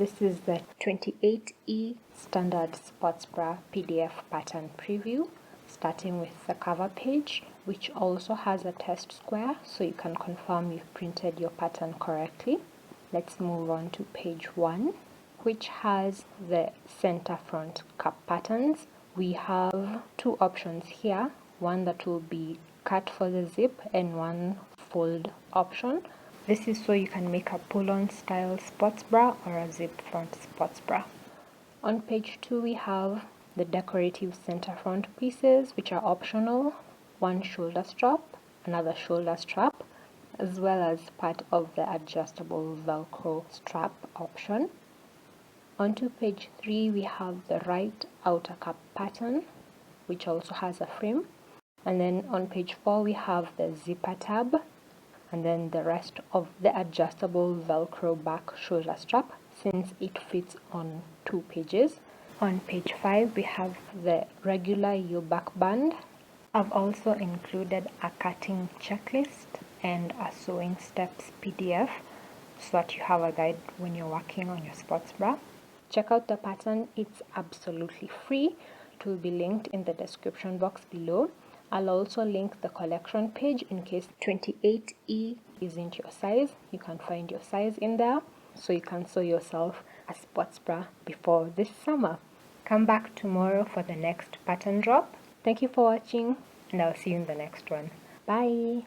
This is the 28E Standard Sports Bra PDF pattern preview, starting with the cover page, which also has a test square so you can confirm you've printed your pattern correctly. Let's move on to page 1, which has the center front cup patterns. We have two options here, one that will be cut for the zip and one fold option. This is so you can make a pull-on style sports bra or a zip front sports bra. On page 2 we have the decorative center front pieces, which are optional, one shoulder strap, another shoulder strap, as well as part of the adjustable Velcro strap option. Onto page 3 we have the right outer cup pattern, which also has a frame. And then on page 4 we have the zipper tab, and then the rest of the adjustable Velcro back shoulder strap, since it fits on 2 pages. On page 5 we have the regular U-back band. I've also included a cutting checklist and a sewing steps PDF so that you have a guide when you're working on your sports bra. Check out the pattern, it's absolutely free. It will be linked in the description box below. I'll also link the collection page in case 28E isn't your size. You can find your size in there so you can sew yourself a sports bra before this summer. Come back tomorrow for the next pattern drop. Thank you for watching, and I'll see you in the next one. Bye!